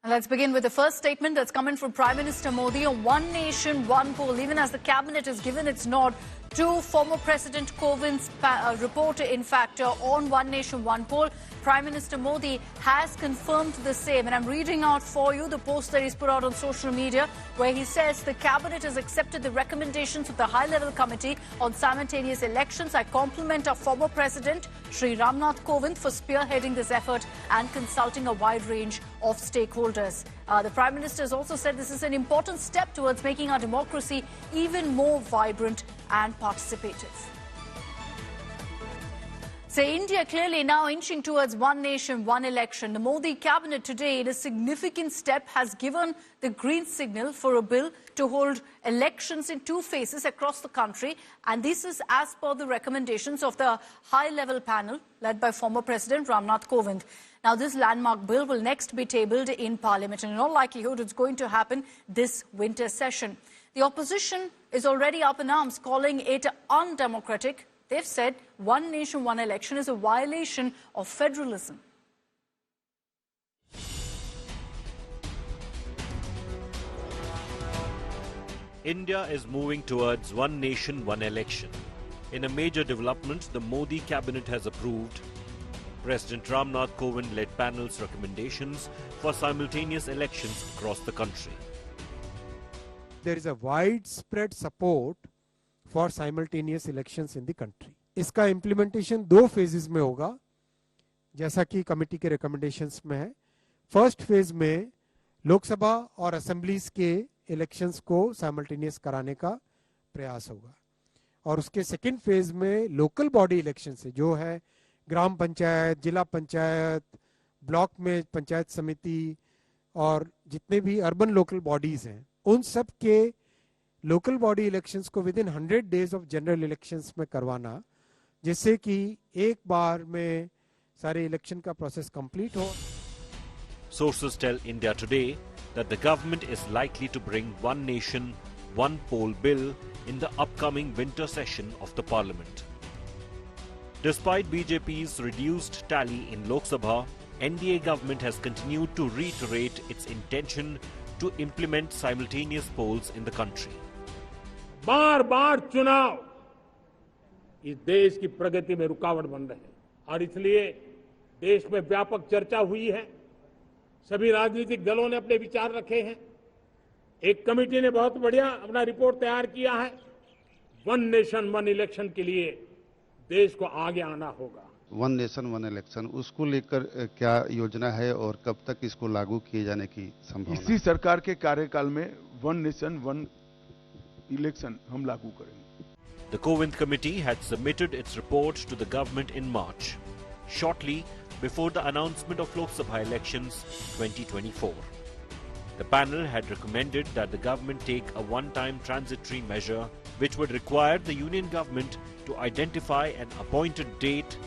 Let's begin with the first statement that's coming from Prime Minister Modi on One Nation, One Poll. Even as the cabinet has given its nod to former President Kovind's report, in fact, on One Nation, One Poll, Prime Minister Modi has confirmed the same. And I'm reading out for you the post that he's put out on social media, where he says the cabinet has accepted the recommendations of the high-level committee on simultaneous elections. I compliment our former president, Shri Ramnath Kovind, for spearheading this effort and consulting a wide range of stakeholders. The Prime Minister has also said this is an important step towards making our democracy even more vibrant and participative. Say India clearly now inching towards one nation, one election. The Modi cabinet today, in a significant step, has given the green signal for a bill to hold elections in two phases across the country. And this is as per the recommendations of the high-level panel led by former President Ramnath Kovind. Now, this landmark bill will next be tabled in Parliament, and in all likelihood, it's going to happen this winter session. The opposition is already up in arms, calling it undemocratic. They've said one nation, one election is a violation of federalism. India is moving towards one nation, one election. In a major development, the Modi cabinet has approved President Ramnath Kovind-led panel's recommendations for simultaneous elections across the country. There is a widespread support for simultaneous elections in the country. इसका implementation दो phases में होगा, जैसा कि committee के recommendations में है. First phase में लोकसभा और assemblies के elections को simultaneous कराने का प्रयास होगा, और उसके second phase में local body elections है, जो है ग्राम पंचायत, जिला पंचायत, ब्लॉक में पंचायत समिति और जितने भी अर्बन लोकल बॉडीज हैं, उन सब के लोकल बॉडी इलेक्शंस को with in 100 days of general elections में करवाना, जिससे कि एक बार में सारे इलेक्शन का प्रोसेस कंप्लीट हो. Sources tell India Today that the government is likely to bring One Nation, One Poll bill in the upcoming winter session of the parliament. Despite BJP's reduced tally in Lok Sabha, NDA government has continued to reiterate its intention to implement simultaneous polls in the country. बार-बार चुनाव इस देश की प्रगति में रुकावट बन रहे हैं, और इसलिए देश में व्यापक चर्चा हुई है. सभी राजनीतिक दलों ने अपने विचार रखे हैं. एक कमेटी ने बहुत बढ़िया अपना रिपोर्ट तैयार किया है. वन नेशन वन इलेक्शन के लिए देश को आगे आना होगा. वन नेशन वन इलेक्शन, उसको लेकर क्या योजना है और कब तक इसको लागू किए जाने की संभावना? इसी सरकार के कार्यकाल में वन नेशन वन इलेक्शन हम लागू करेंगे. The Kovind committee had submitted its report to the government in March, shortly before the announcement of Lok Sabha elections 2024. The panel had recommended that the government take a one-time transitory measure which would require the union government to identify an appointed date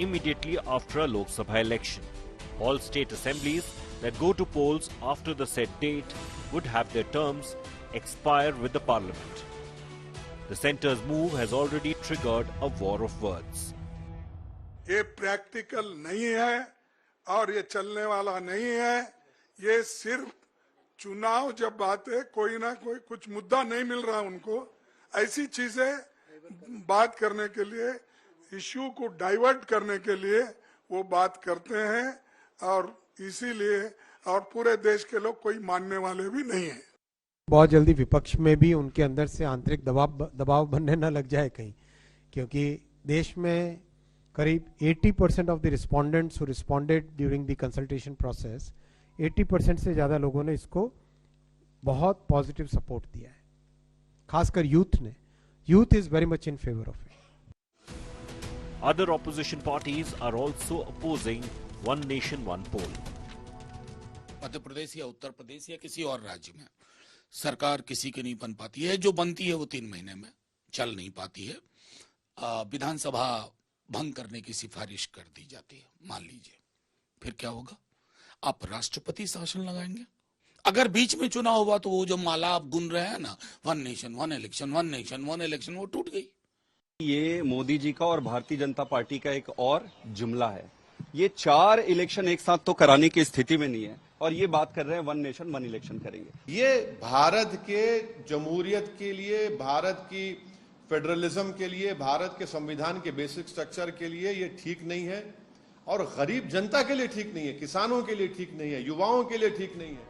immediately after a Lok Sabha election. All state assemblies that go to polls after the said date would have their terms expire with the parliament. The centre's move has already triggered a war of words. ये practical नहीं है और ये चलने वाला नहीं है. ये सिर्फ चुनाव जब बात है, कोई ना कोई कुछ मुद्दा नहीं मिल रहा उनको, ऐसी चीजें बात करने के लिए, इश्यू को डाइवर्ट करने के लिए वो बात करते हैं, और इसीलिए और पूरे देश के लोग कोई मानने वाले भी नहीं हैं. बहुत जल्दी विपक्ष में भी उनके अंदर से आंतरिक दबाव बनने न लग जाए कहीं, क्योंकि देश में करीब 80% of the respondents who responded during the consultation process, 80% से ज्यादा लोगों ने इसको बहुत पॉजिटिव सपोर्ट दिया है, खासकर यूथ ने. Youth is very much in favour of it. Other opposition parties are also opposing One Nation, One Poll. Madhya Pradesh या उत्तर प्रदेश या किसी और राज्य में सरकार किसी की नहीं बन पाती है. जो बनती है वो 3 महीने में चल नहीं पाती है. विधानसभा भंग करने की सिफारिश कर दी जाती है. मान लीजिए, फिर क्या होगा? आप राष्ट्रपति शासन लगाएंगे. अगर बीच में चुनाव हुआ तो वो जो माला आप गुन रहे हैं ना, one nation one election, one nation one election, वो टूट गई. ये मोदी जी का और भारतीय जनता पार्टी का एक और जुमला है. ये 4 इलेक्शन एक साथ तो कराने की स्थिति में नहीं है. और ये बात कर रहे हैं 1 नेशन 1 इलेक्शन करेंगे। ये भारत के जमहूरियत के लिए, भारत की फेडरलिज्म के लिए, भारत के संविधान के बेसिक स्ट्रक्चर के लिए ये ठीक नहीं है और गरीब जनता के लिए ठीक नहीं है, किसानों के लिए ठीक नहीं है, युवाओं के लिए ठीक नहीं है।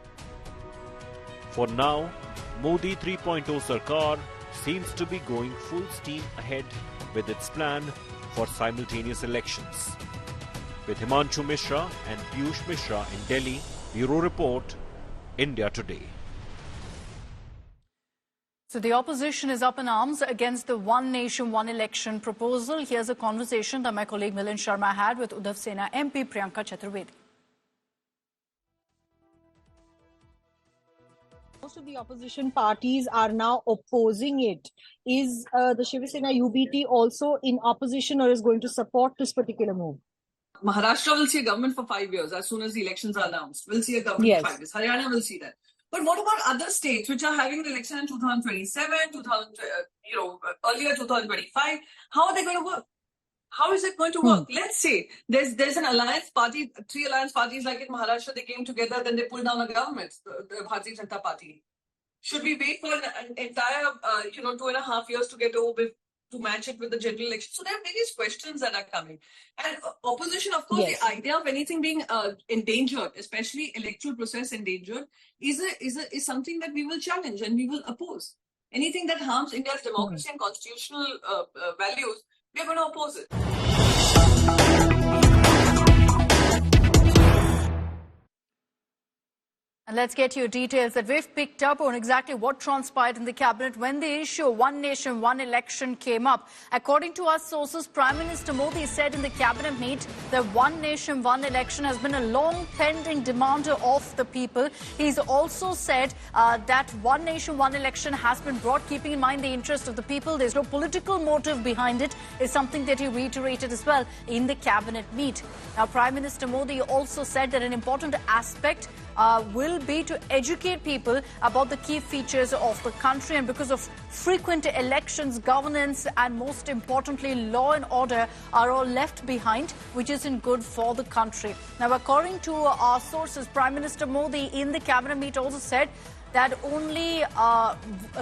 For now, Modi 3.0 Sarkar seems to be going full steam ahead with its plan for simultaneous elections. With Himanshu Mishra and Piyush Mishra in Delhi, Bureau Report, India Today. So the opposition is up in arms against the one nation, one election proposal. Here's a conversation that my colleague Milind Sharma had with Uddhav Sena MP Priyanka Chaturvedi. Most of the opposition parties are now opposing it. Is the Shiv Sena UBT also in opposition or is going to support this particular move? Maharashtra will see a government for 5 years as soon as the elections are announced. We'll see a government for 5 years. Haryana will see that. But what about other states which are having an election in 2027, earlier 2025? How are they going to work? How is it going to work? Let's say there's an alliance party, 3 alliance parties like in Maharashtra, they came together, then they pulled down a government, the Bharatiya Janata Party. Should we wait for an entire, 2.5 years to get over to match it with the general election? So there are various questions that are coming. And opposition, of course, the idea of anything being endangered, especially electoral process endangered, is something that we will challenge and we will oppose. Anything that harms India's democracy and constitutional values, we are going to oppose it. And let's get you details that we've picked up on exactly what transpired in the cabinet when the issue of one nation, one election came up. According to our sources, Prime Minister Modi said in the cabinet meet that one nation, one election has been a long pending demand of the people. He's also said that one nation, one election has been brought keeping in mind the interest of the people. There's no political motive behind it, is something that he reiterated as well in the cabinet meet. Now, Prime Minister Modi also said that an important aspect will be to educate people about the key features of the country, and because of frequent elections, governance and most importantly law and order are all left behind, which isn't good for the country. Now, according to our sources, Prime Minister Modi in the cabinet meet also said that only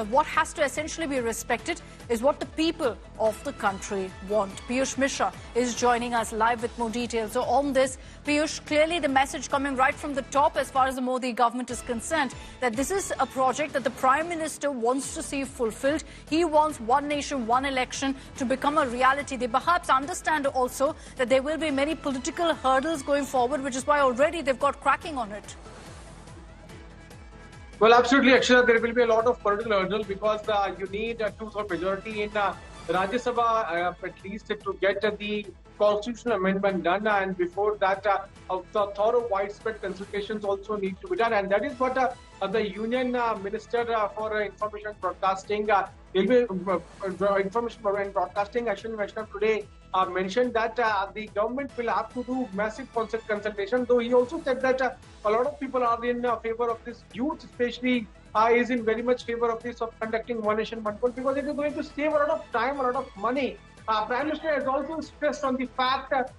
what has to essentially be respected is what the people of the country want. Piyush Mishra is joining us live with more details. So on this, Piyush, clearly the message coming right from the top as far as the Modi government is concerned, that this is a project that the Prime Minister wants to see fulfilled. He wants one nation, one election to become a reality. They perhaps understand also that there will be many political hurdles going forward, which is why already they've got cracking on it. Well, absolutely, Akshara. There will be a lot of political hurdles because you need a 2/3 majority in Rajya Sabha at least to get the constitutional amendment done, and before that, thorough widespread consultations also need to be done, and that is what the Union Minister for Information and Broadcasting, Information and Broadcasting, Ashwini Vaishnav today mentioned that the government will have to do massive consultation, though he also said that a lot of people are in favor of this. Youth especially is in very much favor of this, of conducting one nation, one vote, because it is going to save a lot of time, a lot of money. Prime Minister has also stressed on the fact that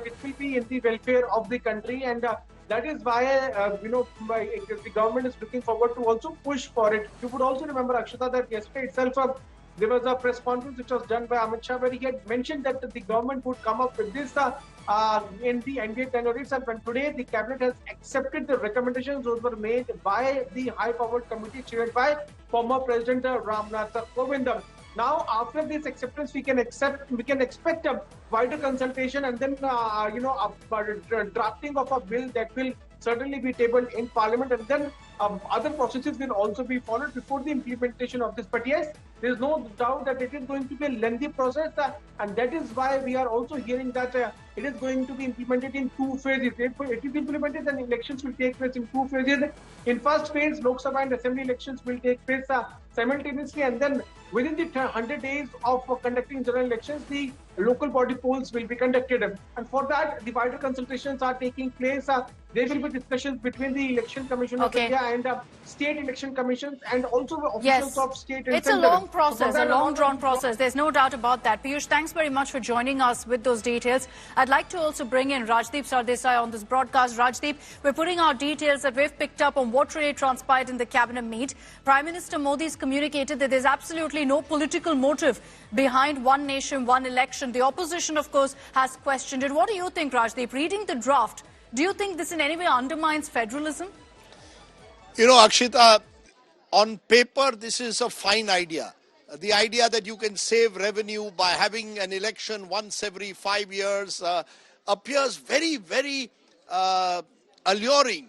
it will be in the welfare of the country, and that is why the government is looking forward to also push for it. You would also remember, Akshata, that yesterday itself there was a press conference which was done by Amit Shah, where he had mentioned that the government would come up with this in the NDA tenure itself. And today the cabinet has accepted the recommendations those were made by the high-powered committee chaired by former President Ramnath Kovind. Now, after this acceptance, we can expect a wider consultation, and then a drafting of a bill that will certainly be tabled in Parliament, and then other processes will also be followed before the implementation of this. But yes, there is no doubt that it is going to be a lengthy process, and that is why we are also hearing that it is going to be implemented in 2 phases. If it is implemented, then elections will take place in 2 phases. In first phase, Lok Sabha and Assembly elections will take place simultaneously, and then within the 100 days of conducting general elections, the local body polls will be conducted, and for that the wider consultations are taking place. There will be discussions between the Election Commission of India and state election commissions, and also officials of state and it's a center. long process, a long drawn process. There's no doubt about that. Piyush, thanks very much for joining us with those details. I'd like to also bring in Rajdeep Sardesai on this broadcast. Rajdeep, we're putting our details that we've picked up on what really transpired in the cabinet meet. Prime Minister Modi's communicated that there's absolutely no political motive behind one nation, one election. The opposition, of course, has questioned it. What do you think, Rajdeep? Reading the draft, do you think this in any way undermines federalism? You know, Akshita, on paper, this is a fine idea. The idea that you can save revenue by having an election once every 5 years appears very, very alluring.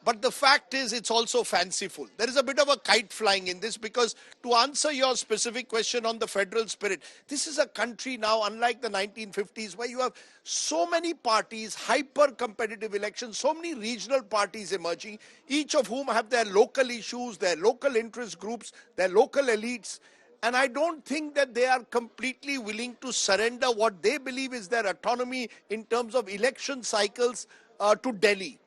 But the fact is, it's also fanciful. There is a bit of a kite flying in this, because to answer your specific question on the federal spirit, this is a country now, unlike the 1950s, where you have so many parties, hyper-competitive elections, so many regional parties emerging, each of whom have their local issues, their local interest groups, their local elites. And I don't think that they are completely willing to surrender what they believe is their autonomy in terms of election cycles to Delhi.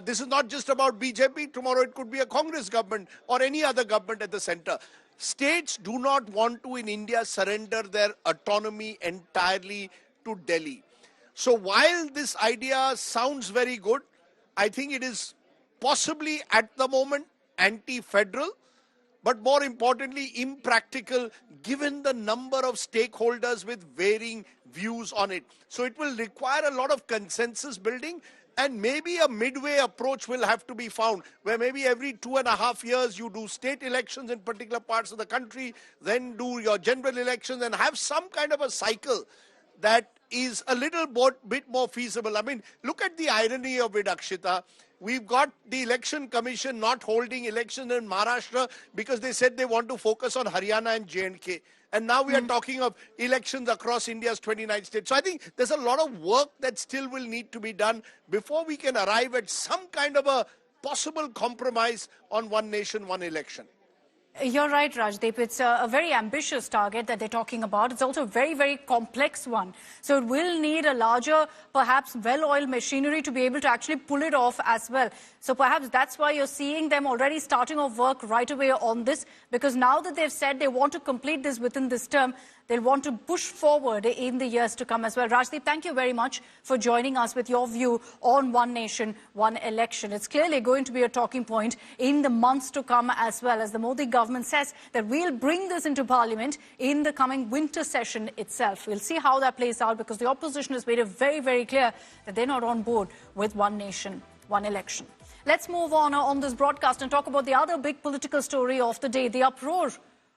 This is not just about BJP. Tomorrow it could be a Congress government or any other government at the center. States do not want to, in India, surrender their autonomy entirely to Delhi. So while this idea sounds very good, I think it is possibly at the moment anti-federal, but more importantly impractical, given the number of stakeholders with varying views on it. So it will require a lot of consensus building. And maybe a midway approach will have to be found, where maybe every 2.5 years you do state elections in particular parts of the country, then do your general elections, and have some kind of a cycle that is a little bit more feasible. I mean, look at the irony of it, Akshita. We've got the Election Commission not holding elections in Maharashtra because they said they want to focus on Haryana and J&K. And now we are talking of elections across India's 29 states. So I think there's a lot of work that still will need to be done before we can arrive at some kind of a possible compromise on one nation, one election. You're right, Rajdeep. It's a very ambitious target that they're talking about. It's also a very, very complex one. So it will need a larger, perhaps well-oiled machinery to be able to actually pull it off as well. So perhaps that's why you're seeing them already starting off work right away on this, because now that they've said they want to complete this within this term, they'll want to push forward in the years to come as well. Rajdeep, thank you very much for joining us with your view on one nation, one election. It's clearly going to be a talking point in the months to come as well, as the Modi government says that we'll bring this into Parliament in the coming winter session itself. We'll see how that plays out, because the opposition has made it very, very clear that they're not on board with one nation, one election. Let's move on this broadcast and talk about the other big political story of the day. The uproar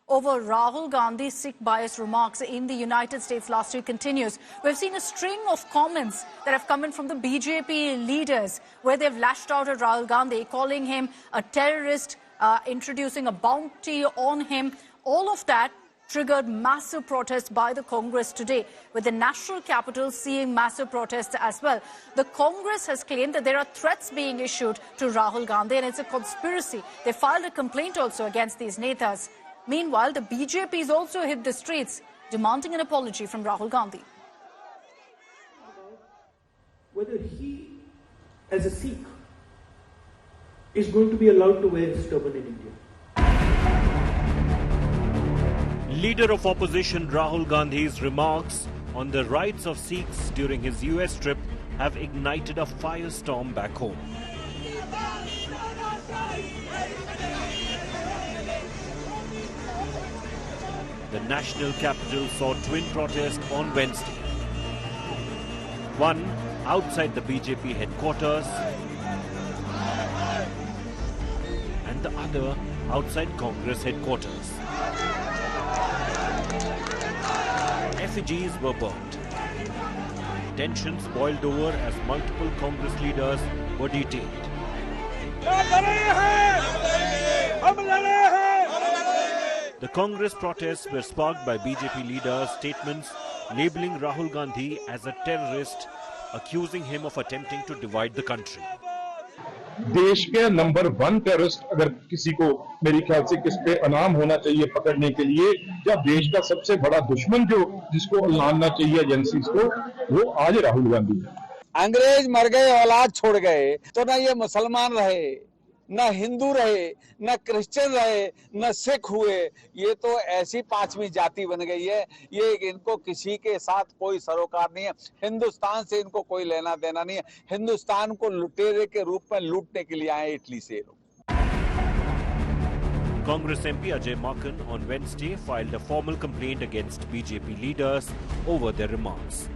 over Rahul Gandhi's Sikh-biased remarks in the United States last week continues. We've seen a string of comments that have come in from the BJP leaders, where they've lashed out at Rahul Gandhi, calling him a terrorist, introducing a bounty on him. All of that triggered massive protests by the Congress today, with the national capital seeing massive protests as well. The Congress has claimed that there are threats being issued to Rahul Gandhi, and it's a conspiracy. They filed a complaint also against these netas. Meanwhile, the BJP has also hit the streets, demanding an apology from Rahul Gandhi. Whether he, as a Sikh, is going to be allowed to wear his turban in India. Leader of opposition Rahul Gandhi's remarks on the rights of Sikhs during his US trip have ignited a firestorm back home. The national capital saw twin protests on Wednesday. One outside the BJP headquarters and the other outside Congress headquarters. Effigies were burnt. Tensions boiled over as multiple Congress leaders were detained. The Congress protests were sparked by BJP leaders' statements labeling Rahul Gandhi as a terrorist, accusing him of attempting to divide the country. देश के number 1 terrorist अगर किसी को मेरे ख्याल से किस पे अनाम होना चाहिए पकड़ने के लिए, या देश का सबसे बड़ा दुश्मन जो जिसको लाना चाहिए एजेंसीज को, वो आज राहुल गांधी है। अंग्रेज मर गए, औलाद छोड़ गए, तो न ये मुसलमान रहे, न हिंदू रहे, न क्रिश्चियन रहे, न सिख हुए। ये तो ऐसी पांचवी जाति बन गई है। ये इनको किसी के साथ कोई सरोकार नहीं है। हिंदुस्तान से इनको कोई लेना देना नहीं है। हिंदुस्तान को लुटेरे के रूप में लूटने के लिए आए इटली से। Congress MP Ajay Maken on Wednesday filed a formal complaint against BJP leaders over their remarks.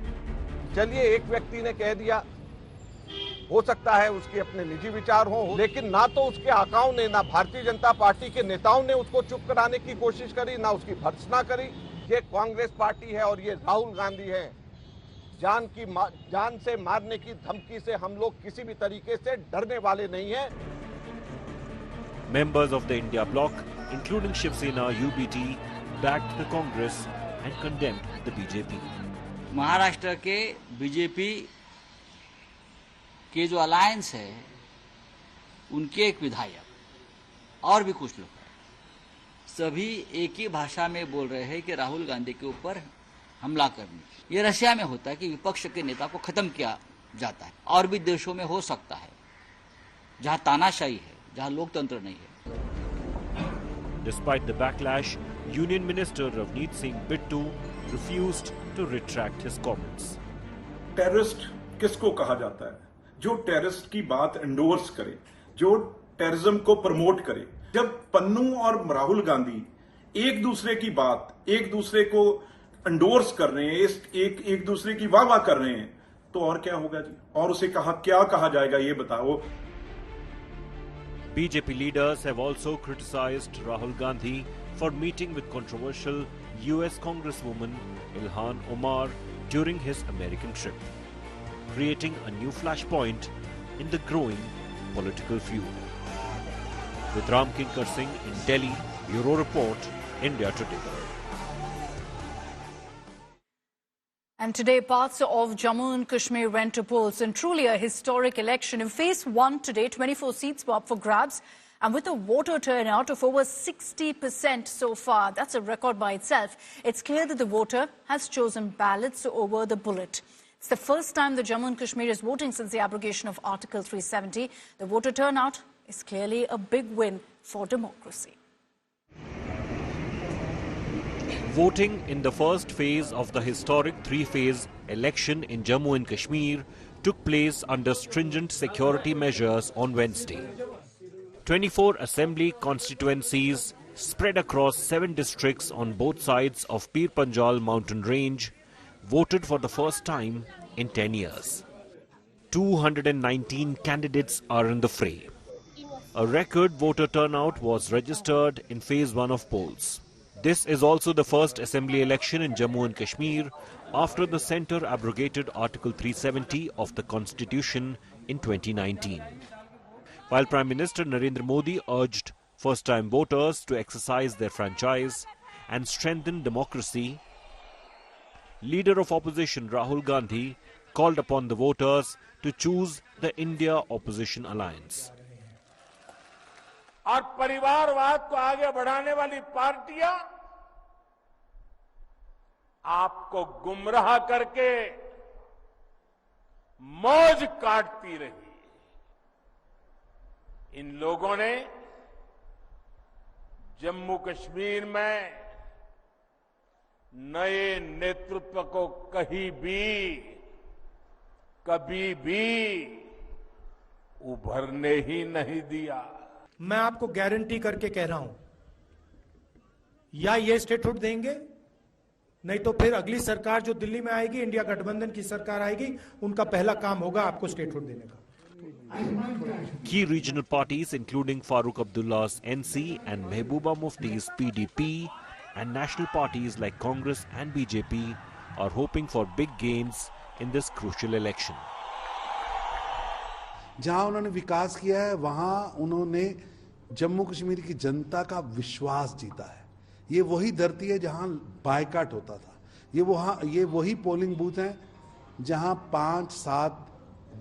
चलिए, एक व्यक्ति ने कह दिया, हो सकता है उसके अपने निजी विचार हो, लेकिन ना तो उसके आकाओं ने, ना भारतीय जनता पार्टी के नेताओं ने उसको चुप कराने की कोशिश करी, ना उसकी भर्त्सना करी। ये कांग्रेस पार्टी है और ये राहुल गांधी है। जान से मारने की धमकी से हम लोग किसी भी तरीके से डरने वाले नहीं हैं। Members of the India bloc, including Shiv Sena, UBT, backed the Congress and condemned the BJP. Maharashtra के बीजेपी के जो अलायंस है, उनके एक विधायक और भी कुछ लोग सभी एक ही भाषा में बोल रहे हैं कि राहुल गांधी के ऊपर हमला करने। ये रशिया में होता है कि विपक्ष के नेता को खत्म किया जाता है, और भी देशों में हो सकता है जहां तानाशाही है, जहां लोकतंत्र नहीं है। Despite the backlash, Union Minister Ravneet Singh Bittu refused to retract his comments. Terrorist किसको कहा जाता है? जो टेररिस्ट की बात एंडोर्स करे, जो टेररिज्म को प्रमोट करे। जब पन्नू और राहुल गांधी एक दूसरे की बात, एक दूसरे को एंडोर्स कर रहे हैं, एक दूसरे की वाह वाह कर रहे हैं, तो और क्या होगा जी? और उसे क्या कहा जाएगा, ये बताओ। BJP leaders have also criticized Rahul Gandhi for meeting with controversial US Congresswoman Ilhan Omar during his American trip, creating a new flashpoint in the growing political feud. With Ram Kinkar Singh in Delhi, Bureau Report, India Today. And today, parts of Jammu and Kashmir went to polls in truly a historic election. In phase 1 today, 24 seats were up for grabs, and with a voter turnout of over 60% so far. That's a record by itself. It's clear that the voter has chosen ballots over the bullet. It's the first time that Jammu and Kashmir is voting since the abrogation of Article 370. The voter turnout is clearly a big win for democracy. Voting in the first phase of the historic three-phase election in Jammu and Kashmir took place under stringent security measures on Wednesday. 24 assembly constituencies spread across 7 districts on both sides of Pir Panjal mountain range voted for the first time in 10 years. 219 candidates are in the fray. A record voter turnout was registered in phase 1 of polls. This is also the first assembly election in Jammu and Kashmir after the centre abrogated Article 370 of the Constitution in 2019. While Prime Minister Narendra Modi urged first-time voters to exercise their franchise and strengthen democracy, Leader of Opposition Rahul Gandhi called upon the voters to choose the India Opposition Alliance. और परिवारवाद को आगे बढ़ाने वाली पार्टियां आपको गुमराह करके मौज काटती रही। इन लोगों ने जम्मू कश्मीर में नए नेतृत्व को कभी भी उभरने ही नहीं दिया। मैं आपको गारंटी करके कह रहा हूं, या ये स्टेटहुड देंगे, नहीं तो फिर अगली सरकार जो दिल्ली में आएगी, इंडिया गठबंधन की सरकार आएगी, उनका पहला काम होगा आपको स्टेटहुड देने का। Key regional parties including Farooq Abdullah's NC and Mehbooba Mufti's PDP and national parties like Congress and BJP are hoping for big gains in this crucial election. जहां उन्होंने विकास किया है, वहां उन्होंने जम्मू कश्मीर की जनता का विश्वास जीता है। ये वही धरती है जहां बायकाट होता था। ये वही पोलिंग बूथ हैं जहां 5-7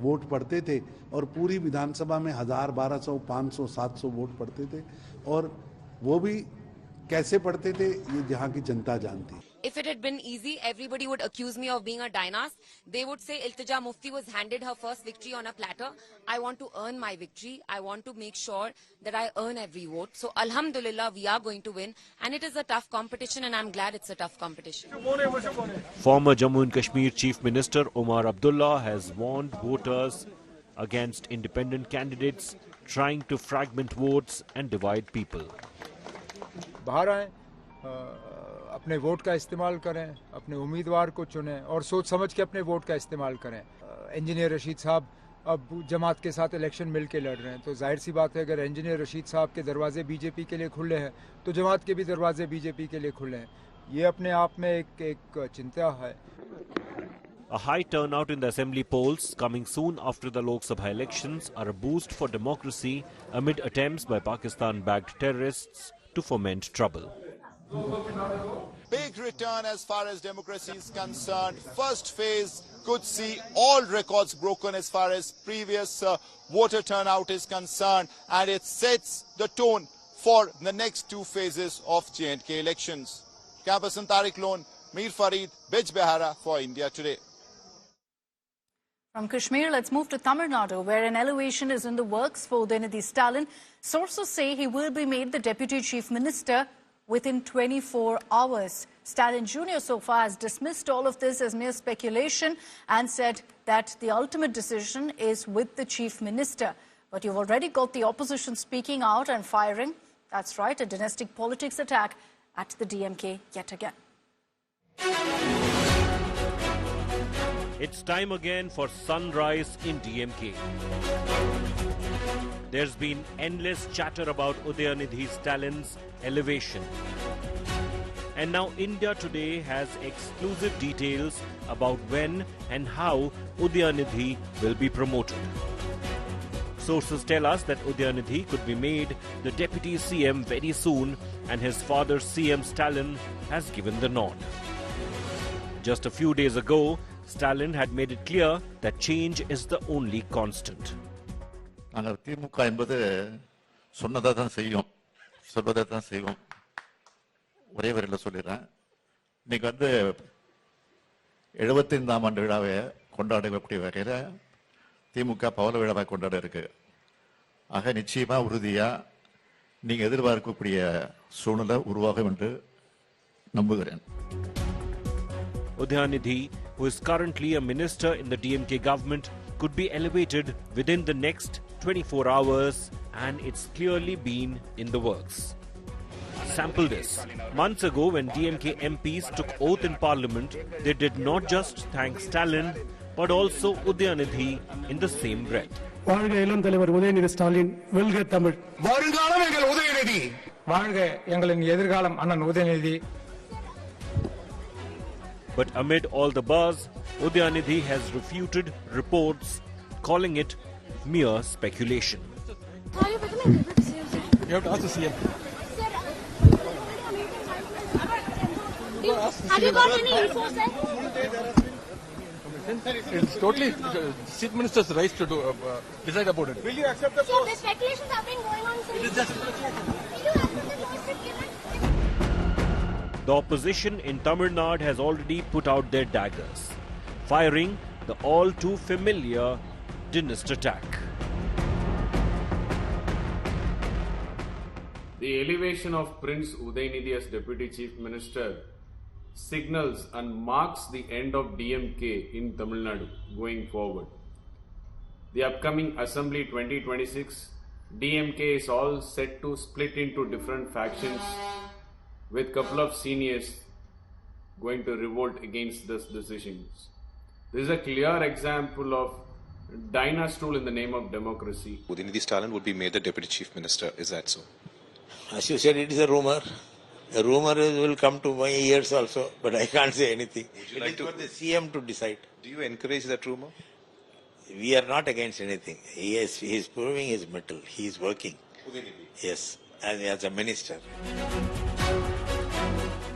वोट पड़ते थे और पूरी विधानसभा में 1000, 1200, 500, 700 वोट पड़ते थे, और वो भी कैसे पड़ते थे ये जहां की जनता जानती है। If it had been easy, everybody would accuse me of being a dynast. They would say Iltija Mufti was handed her first victory on a platter. I want to earn my victory. I want to make sure that I earn every vote. So Alhamdulillah, we are going to win. And it is a tough competition, and I'm glad it's a tough competition. Former Jammu and Kashmir Chief Minister Omar Abdullah has warned voters against independent candidates trying to fragment votes and divide people. बाहर आएं, अपने vote का इस्तेमाल करें, अपने उम्मीदवार को चुनें और सोच समझ के अपने वोट का इस्तेमाल करें। इंजीनियर रशीद साहब अब जमात के साथ इलेक्शन मिल के लड़ रहे हैं, तो जाहिर सी बात है अगर इंजीनियर रशीद साहब के दरवाजे बीजेपी के लिए खुले हैं तो जमात के भी दरवाजे बीजेपी के लिए खुले हैं। ये अपने आप में एक चिंता है। A high turnout in the assembly polls coming soon after the Lok Sabha elections are a boost for democracy amid attempts by Pakistan-backed terrorists to foment trouble. Big return as far as democracy is concerned. First phase could see all records broken as far as previous voter turnout is concerned, and it sets the tone for the next two phases of J&K elections. Campus Tariq Lone, Mir Farid, Bij Behara for India Today. From Kashmir, let's move to Tamil Nadu, where an elevation is in the works for Udayanidhi Stalin. Sources say he will be made the Deputy Chief Minister within 24 hours. Stalin Jr. so far has dismissed all of this as mere speculation and said that the ultimate decision is with the Chief Minister. But you've already got the opposition speaking out and firing. That's right, a dynastic politics attack at the DMK yet again. It's time again for sunrise in DMK. There's been endless chatter about Udayanidhi Stalin's elevation. And now India Today has exclusive details about when and how Udayanidhi will be promoted. Sources tell us that Udayanidhi could be made the Deputy CM very soon, and his father CM Stalin has given the nod. Just a few days ago, Stalin had made it clear that change is the only constant. நாங்கள் திமுக என்பது சொன்னதை தான் செய்யும், சொல்வதை தான் செய்வோம். ஒரே வரையில் சொல்லிடுறேன். இன்னைக்கு 75ஆம் ஆண்டு விழாவை கொண்டாடக்கூடிய வகையில் திமுக பவள விழாவை கொண்டாட இருக்கு. ஆக நிச்சயமா உறுதியா நீங்க எதிர்பார்க்கக்கூடிய சூழ்நிலை உருவாகும் என்று நம்புகிறேன். Udayanidhi, who is currently a minister in the DMK government, could be elevated within the next 24 hours, and it's clearly been in the works. Sample this. Months ago, when DMK MPs took oath in parliament, they did not just thank Stalin, but also Udayanidhi in the same breath. வாழ்க இளம் தலைவர் உதயநிதி ஸ்டாலின், வெல்க தமிழ். வருங்காலம் எங்கள் உதயநிதி. வாழ்க எங்களின் எதிர்காலம் அண்ணன் Udhayanidhi. But amid all the buzz, Udayanidhi has refuted reports, calling it mere speculation. You have to ask the CM. Have you got any info, sir? It's totally Chief Minister's right to decide about it. Will you accept the So the speculations have been going on since. It is just. Will you accept the post given? The opposition in Tamil Nadu has already put out their daggers, firing the all too familiar dynasty attack. The elevation of Prince Udayanidhi as Deputy Chief Minister signals and marks the end of DMK in Tamil Nadu going forward. The upcoming Assembly 2026, DMK is all set to split into different factions, with a couple of seniors going to revolt against these decisions. This is a clear example of dynasty rule in the name of democracy. Udayanidhi Stalin would be made the Deputy Chief Minister. Is that so? As you said, it is a rumor. A rumor will come to my ears also, but I can't say anything. It is for the CM to decide. Do you encourage that rumor? We are not against anything. He is proving his mettle. He is working. Udayanidhi. Yes, as a minister.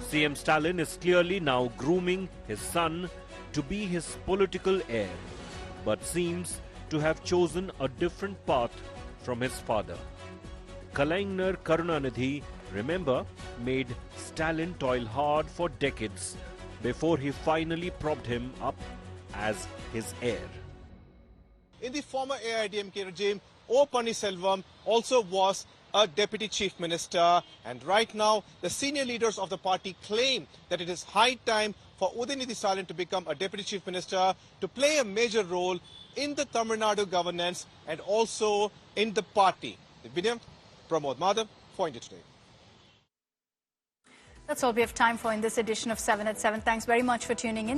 CM Stalin is clearly now grooming his son to be his political heir, but seems to have chosen a different path from his father. Kalaignar Karunanidhi remember, made Stalin toil hard for decades before he finally propped him up as his heir. In the former AIDMK regime, O. Pannirselvam also was a deputy chief minister, and right now the senior leaders of the party claim that it is high time for Udayanidhi Stalin to become a deputy chief minister, to play a major role in the Tamil Nadu governance and also in the party. Vidya, Pramod Madhav for India Today. That's all we have time for in this edition of 7 at 7. Thanks very much for tuning in.